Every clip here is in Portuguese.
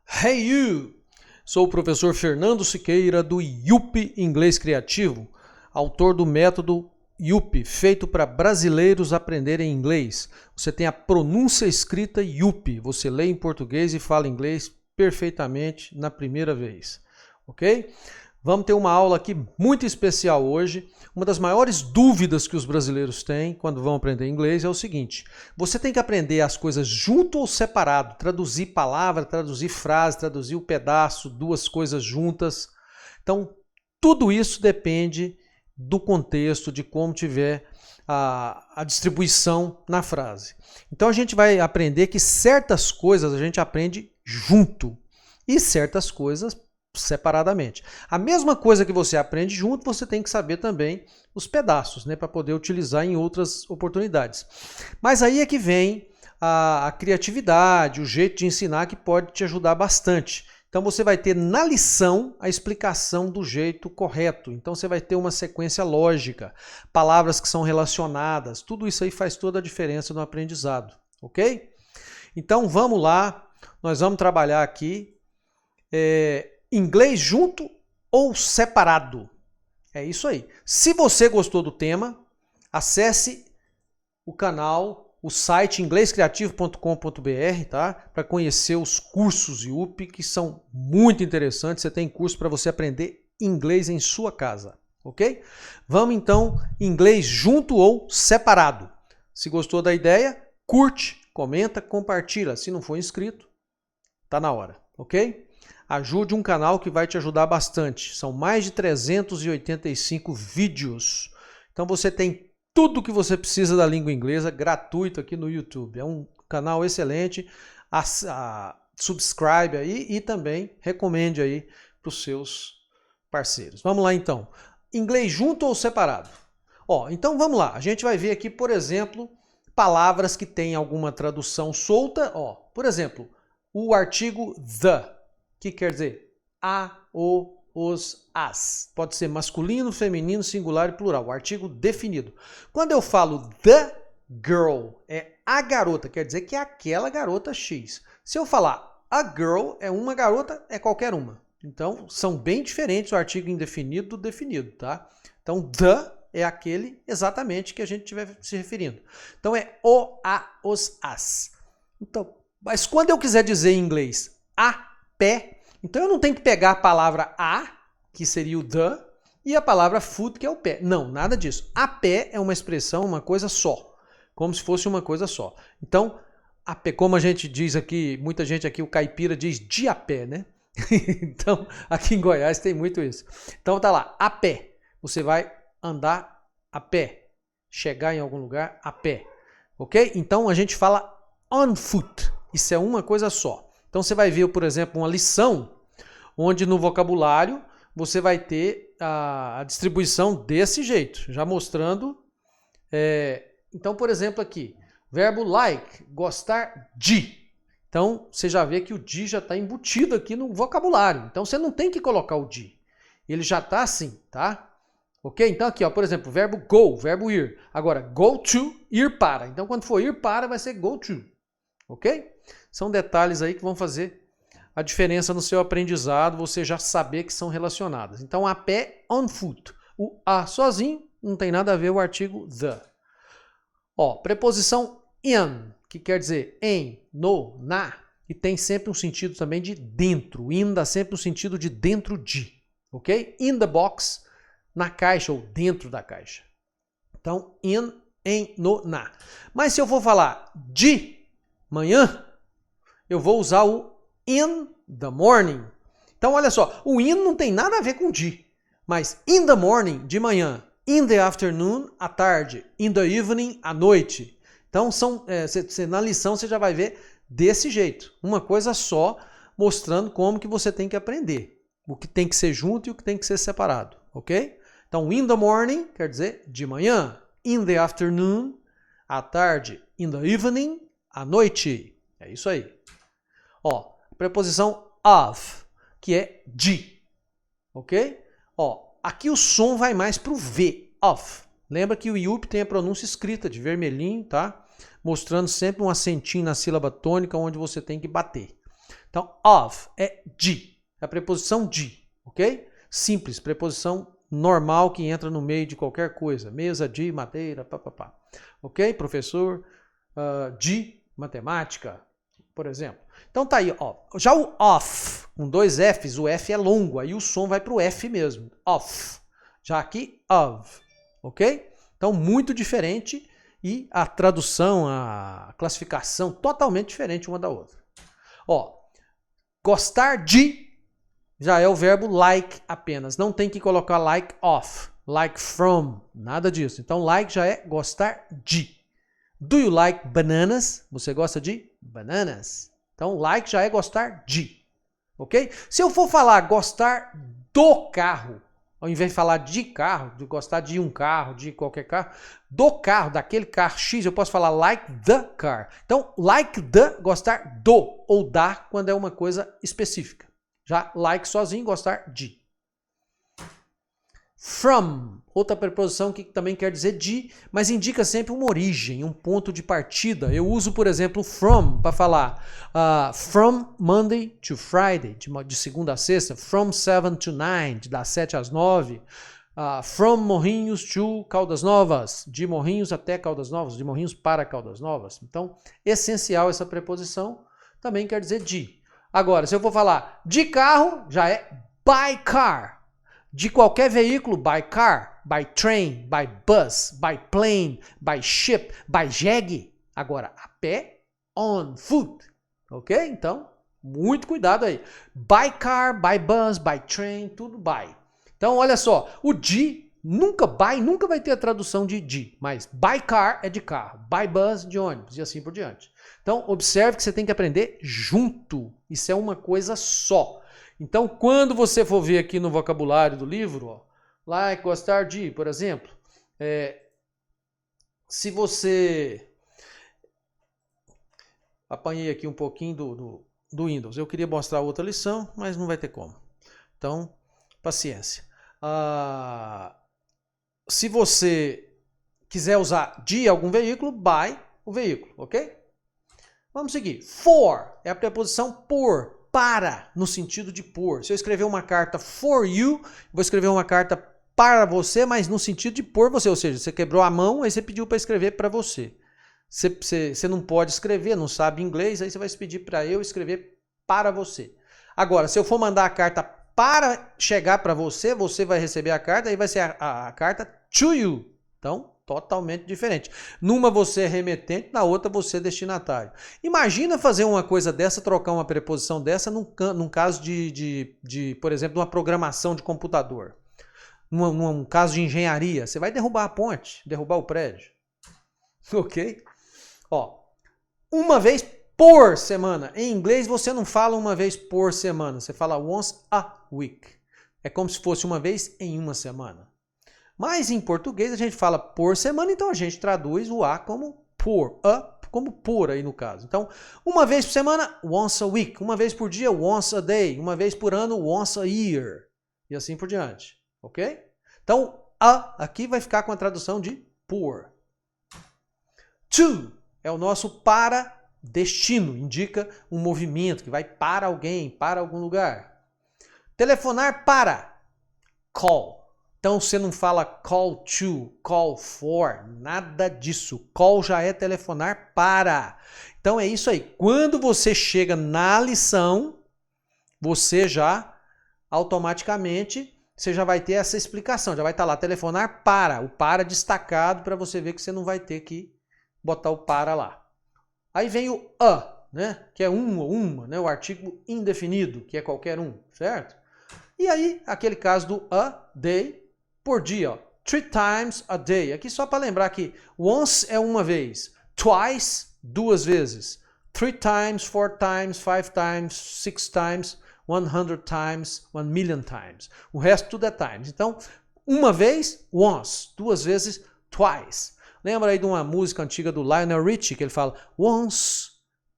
Hey you! Sou o professor Fernando Siqueira do IUP Inglês Criativo, autor do método IUP, feito para brasileiros aprenderem inglês. Você tem a pronúncia escrita IUP, você lê em português e fala inglês perfeitamente na primeira vez, ok? Vamos ter uma aula aqui muito especial hoje. Uma das maiores dúvidas que os brasileiros têm quando vão aprender inglês é o seguinte: você tem que aprender as coisas junto ou separado, traduzir palavra, traduzir frase, traduzir o pedaço, duas coisas juntas. Então, tudo isso depende do contexto, de como tiver a distribuição na frase. Então, a gente vai aprender que certas coisas a gente aprende junto e certas coisas separadamente. A mesma coisa que você aprende junto, você tem que saber também os pedaços, né, para poder utilizar em outras oportunidades. Mas aí é que vem a criatividade, o jeito de ensinar que pode te ajudar bastante. Então você vai ter na lição a explicação do jeito correto. Então você vai ter uma sequência lógica, palavras que são relacionadas. Tudo isso aí faz toda a diferença no aprendizado, ok? Então vamos lá, nós vamos trabalhar aqui inglês junto ou separado. É isso aí. Se você gostou do tema, acesse o canal, o site inglescreativo.com.br, tá? Para conhecer os cursos IUP, que são muito interessantes. Você tem curso para você aprender inglês em sua casa, ok? Vamos então, inglês junto ou separado. Se gostou da ideia, curte, comenta, compartilha. Se não for inscrito, tá na hora, ok? Ajude um canal que vai te ajudar bastante. São mais de 385 vídeos. Então você tem tudo que você precisa da língua inglesa gratuito aqui no YouTube. É um canal excelente. Subscribe aí e também recomende aí para os seus parceiros. Vamos lá então. Inglês junto ou separado? Então vamos lá. A gente vai ver aqui, por exemplo, palavras que têm alguma tradução solta. Por exemplo, o artigo the. Que quer dizer a, o, os, as. Pode ser masculino, feminino, singular e plural. O artigo definido. Quando eu falo the girl, é a garota, quer dizer que é aquela garota X. Se eu falar a girl, é uma garota, é qualquer uma. Então, são bem diferentes o artigo indefinido do definido, tá? Então, the é aquele exatamente que a gente estiver se referindo. Então, é o, a, os, as. Então, mas quando eu quiser dizer em inglês a pé, então eu não tenho que pegar a palavra a, que seria o the, e a palavra foot, que é o pé. Não, nada disso. A pé é uma expressão, uma coisa só, como se fosse uma coisa só. Então, a pé, como a gente diz aqui, muita gente aqui, o caipira diz de a pé, né? Então, aqui em Goiás tem muito isso. Então tá lá, a pé. Você vai andar a pé, chegar em algum lugar a pé, ok? Então a gente fala on foot. Isso é uma coisa só. Então você vai ver, por exemplo, uma lição onde no vocabulário você vai ter a distribuição desse jeito, já mostrando. Então, por exemplo, aqui, verbo like, gostar de. Então você já vê que o de já está embutido aqui no vocabulário. Então você não tem que colocar o de. Ele já está assim, tá? Ok? Então aqui, por exemplo, verbo go, verbo ir. Agora, go to, ir para. Então quando for ir para, vai ser go to. Ok? São detalhes aí que vão fazer a diferença no seu aprendizado, você já saber que são relacionadas. Então, a pé, on foot. O a sozinho não tem nada a ver o artigo the. Preposição in, que quer dizer em, no, na, e tem sempre um sentido também de dentro. In dá sempre um sentido de dentro de. Ok? In the box, na caixa ou dentro da caixa. Então, in, em, no, na. Mas se eu for falar de manhã, eu vou usar o in the morning. Então, olha só, o in não tem nada a ver com de, mas in the morning, de manhã, in the afternoon, à tarde, in the evening, à noite. Então, na lição você já vai ver desse jeito, uma coisa só, mostrando como que você tem que aprender, o que tem que ser junto e o que tem que ser separado, ok? Então, in the morning quer dizer de manhã, in the afternoon, à tarde, in the evening, à noite. É isso aí. Preposição of, que é de, ok? Aqui o som vai mais para o V, of. Lembra que o IUP tem a pronúncia escrita de vermelhinho, tá? Mostrando sempre um acentinho na sílaba tônica onde você tem que bater. Então, of é de, é a preposição de, ok? Simples, preposição normal que entra no meio de qualquer coisa. Mesa de madeira, papapá. Ok? Professor de matemática, por exemplo. Então tá aí, ó. Já o of, com dois Fs, o F é longo, aí o som vai pro F mesmo. Of. Já aqui, of. Ok? Então, muito diferente e a tradução, a classificação totalmente diferente uma da outra. Ó, gostar de já é o verbo like apenas. Não tem que colocar like of, like from, nada disso. Então, like já é gostar de. Do you like bananas? Você gosta de bananas? Então, like já é gostar de. Ok? Se eu for falar gostar do carro, ao invés de falar de carro, de gostar de um carro, de qualquer carro, do carro, daquele carro X, eu posso falar like the car. Então, like the, gostar do ou da, quando é uma coisa específica. Já like sozinho, gostar de. From, outra preposição que também quer dizer de, mas indica sempre uma origem, um ponto de partida. Eu uso, por exemplo, from para falar from Monday to Friday, de segunda a sexta, from 7 to 9, das 7 às 9, from Morrinhos to Caldas Novas, de Morrinhos até Caldas Novas, de Morrinhos para Caldas Novas. Então, essencial essa preposição, também quer dizer de. Agora, se eu for falar de carro, já é by car. De qualquer veículo, by car, by train, by bus, by plane, by ship, by jegue. Agora, a pé, on foot. Ok? Então, muito cuidado aí. By car, by bus, by train, tudo by. Então, olha só, o de, nunca vai ter a tradução de, mas by car é de carro, by bus de ônibus e assim por diante. Então, observe que você tem que aprender junto. Isso é uma coisa só. Então, quando você for ver aqui no vocabulário do livro, ó, like, gostar de, por exemplo, se você... Apanhei aqui um pouquinho do Windows. Eu queria mostrar outra lição, mas não vai ter como. Então, paciência. Se você quiser usar de algum veículo, by o veículo, ok? Vamos seguir. For é a preposição por. Para, no sentido de por. Se eu escrever uma carta for you, vou escrever uma carta para você, mas no sentido de por você. Ou seja, você quebrou a mão, aí você pediu para escrever para você. Você não pode escrever, não sabe inglês, aí você vai pedir para eu escrever para você. Agora, se eu for mandar a carta para chegar para você, você vai receber a carta, aí vai ser a carta to you. Então, totalmente diferente. Numa você é remetente, na outra você é destinatário. Imagina fazer uma coisa dessa, trocar uma preposição dessa num caso por exemplo, uma programação de computador. Num caso de engenharia. Você vai derrubar a ponte, derrubar o prédio. Ok? Ó, uma vez por semana. Em inglês você não fala uma vez por semana, você fala once a week. É como se fosse uma vez em uma semana. Mas em português a gente fala por semana, então a gente traduz o a como por, como por aí no caso. Então, uma vez por semana, once a week. Uma vez por dia, once a day. Uma vez por ano, once a year. E assim por diante. Ok? Então, a aqui vai ficar com a tradução de por. To é o nosso para destino. Indica um movimento que vai para alguém, para algum lugar. Telefonar para. Call. Então você não fala call to, call for, nada disso. Call já é telefonar para. Então é isso aí. Quando você chega na lição, você já automaticamente, você já vai ter essa explicação. Já vai estar lá, telefonar para. O para destacado para você ver que você não vai ter que botar o para lá. Aí vem o a, né? Que é um ou uma, né? O artigo indefinido, que é qualquer um, certo? E aí, aquele caso do a day, por dia, ó, 3 times a day. Aqui só para lembrar que once é uma vez, twice, duas vezes, 3 times, 4 times, 5 times, 6 times, 100 times, 1 million times. O resto tudo é times. Então, uma vez, once, duas vezes, twice. Lembra aí de uma música antiga do Lionel Richie que ele fala once,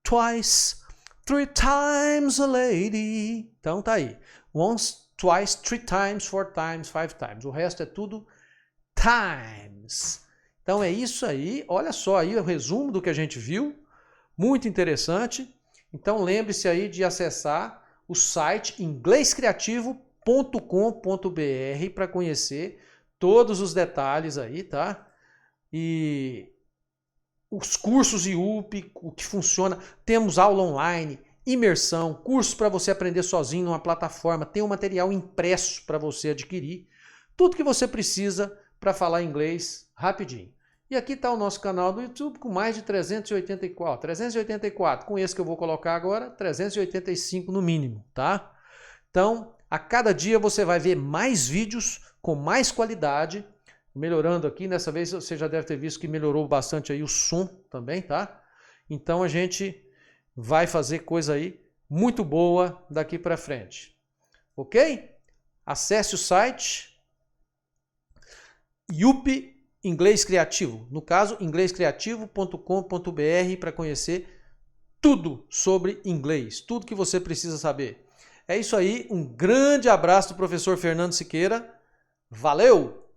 twice, 3 times a lady. Então tá aí. Once, twice, 3 times, 4 times, 5 times. O resto é tudo times. Então é isso aí. Olha só aí o resumo do que a gente viu. Muito interessante. Então lembre-se aí de acessar o site inglescreativo.com.br para conhecer todos os detalhes aí, tá? E os cursos IUP, o que funciona, temos aula online, imersão, cursos para você aprender sozinho numa plataforma, tem um material impresso para você adquirir, tudo que você precisa para falar inglês rapidinho. E aqui está o nosso canal do YouTube com mais de 384, com esse que eu vou colocar agora, 385 no mínimo, tá? Então, a cada dia você vai ver mais vídeos com mais qualidade, melhorando aqui, nessa vez você já deve ter visto que melhorou bastante aí o som também, tá? Então a gente vai fazer coisa aí muito boa daqui para frente. Ok? Acesse o site IUP Inglês Criativo, no caso inglescreativo.com.br, para conhecer tudo sobre inglês, tudo que você precisa saber. É isso aí, um grande abraço do professor Fernando Siqueira. Valeu!